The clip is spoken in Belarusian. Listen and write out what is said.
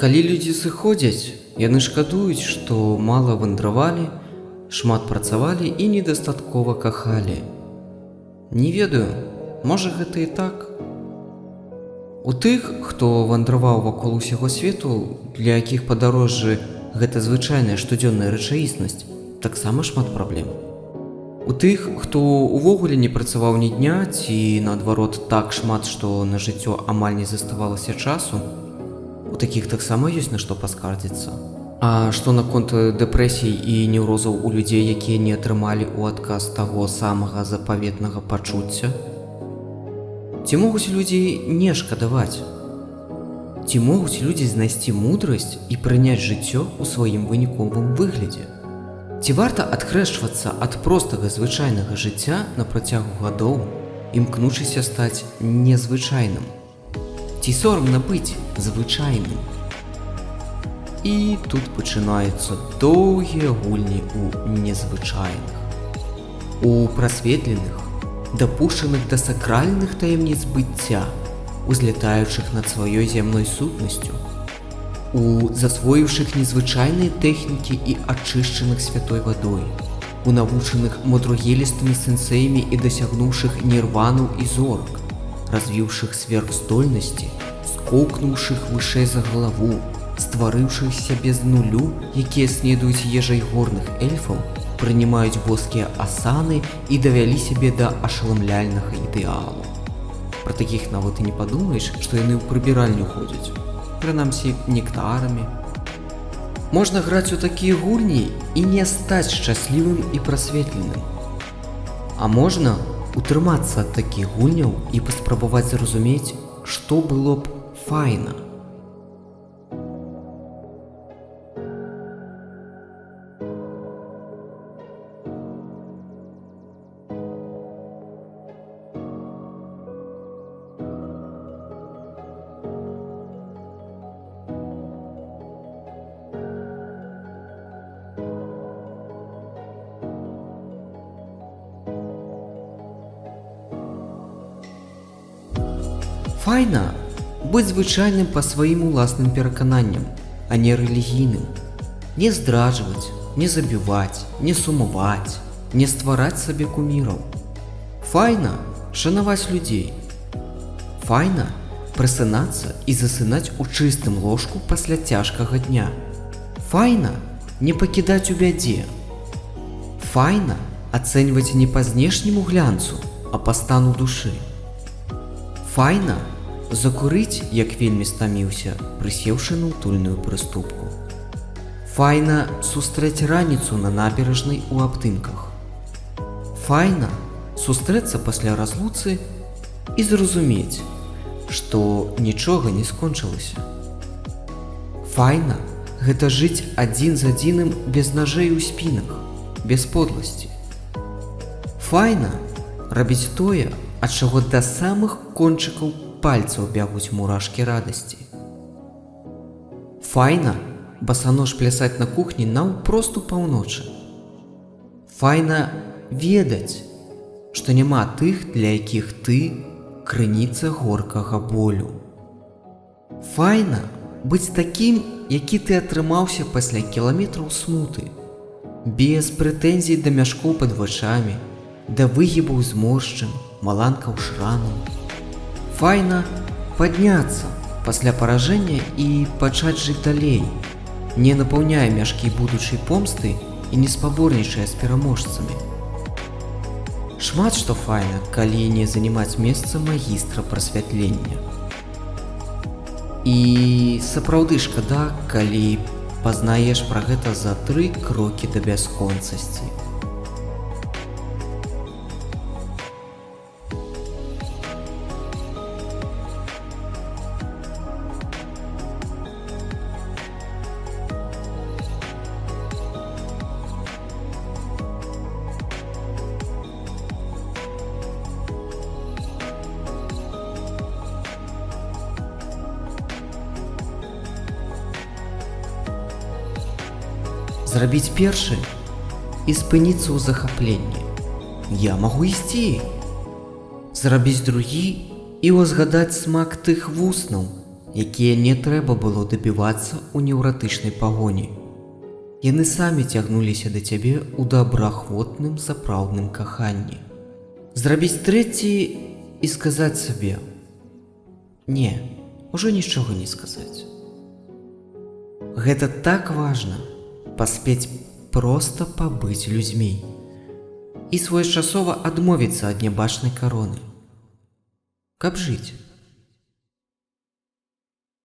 Калі людзі сыходзяць, яны шкадуюць, што мала вандравалі, шмат працавалі і недастаткова кахалі. Не ведаю, можа гэта і так. У тых, хто вандраваў вакол усяго свету, для якіх падарожжы гэта звычайная штодзённая рэчаіснасць, таксама шмат праблем. У тых, хто увогуле не працаваў ні дня, ці наадварот так шмат, што на жыццё амаль не заставалася часу, у такіх таксама ёсць на што паскардзіцца. А што наконт дэпрэсій і неўрозаў у людзей, якія не атрымалі ў адказ таго самага запаветнага пачуцця? Ці могуць людзі не шкадаваць? Ці могуць людзі знайсці мудрасць і прыняць жыццё ў сваім выніковым выглядзе? Ці варта адхрэшчвацца ад простага звычайнага жыцця на працягу гадоў, імкнучыся стаць незвычайным? Ці сорамна быць звычайным? І тут пачынаюцца доўгія гульні ў незвычайных, у прасветленых, дапушчаных да сакральных таямніц быцця, узлятаючых над сваёй зямной сутнасцю, у засвоіўшых незвычайныя тэхнікі і ачышчаных святой вадой, у навучаных мудрагелістымі сэнсеямі і дасягнуўшых нірвану і зорак, развіўшых сверхздольнасці, скокнуўшых вышэй за галаву, стварыўшыхся без нулю, якія снедаюць ежай горных эльфаў, прынімаюць боскія асаны і давялі сябе да ашаламляльнага ідэалу. Пра такіх нават і не падумаеш, што яны ў прыбіральню ходзяць, прынамсі нектарамі. Можна граць у такія гульні і не стаць шчаслівым і прасветленым. А можна утрымацца ад такіх гульняў і паспрабаваць зразумець, што было б файна. Файна быць звычайным па сваім уласным перакананням, а не рэлігійным. Не здраджваць, не забіваць, не сумаваць, не ствараць сабе куміраў. Файна шанаваць людзей. Файна прасынацца і засынаць у чыстым ложку пасля цяжкага дня. Файна не пакідаць у бядзе. Файна ацэньваць не па знешняму глянцу, а па стану душы. Файна закурыць, як вельмі стаміўся, прысеўшы на утульную прыступку. Файна сустрэць раніцу на набярэжнай у абдымках. Файна сустрэцца пасля разлуцы і зразумець, што нічога не скончылася. Файна гэта жыць адзін з адзіным без нажэй у спінах, без подласці. Файна рабіць тое, ад чаго да самых кончыкаў пальцаў бягуць мурашкі радасці. Файна басанож плясаць на кухні наўпрост у паўночы. Файна ведаць, што няма тых, для якіх ты крыніца горкага болю. Файна быць такім, які ты атрымаўся пасля кіламетраў смуты, без прэтэнзій да мяшкоў пад вачамі, да выгібаў зморшчын, маланкаў шрамаў. Файна падняцца пасля паражэння і пачаць жыць далей, не напаўняе мяшкі будучай помсты і не спаборнічае з пераможцамі. Шмат што файна, калі не занімаць месца магістра прасвятлення. І сапраўды шкада, калі пазнаеш пра гэта за 3 крокі да бясконцасці. Зрабіць першы і спыніцца ў захапленні. Я магу ісці. Зрабіць другі і ўзгадаць смак тых вуснаў, якія не трэба было дабівацца ў неўратычнай пагоні. Яны самі цягнуліся да цябе ў добраахвотным сапраўдным каханні. Зрабіць трэці і сказаць сабе: не, ужо нічога не сказаць. Гэта так важна паспець проста пабыць людзьмі і своечасова адмовіцца ад нябачнай кароны, каб жыць.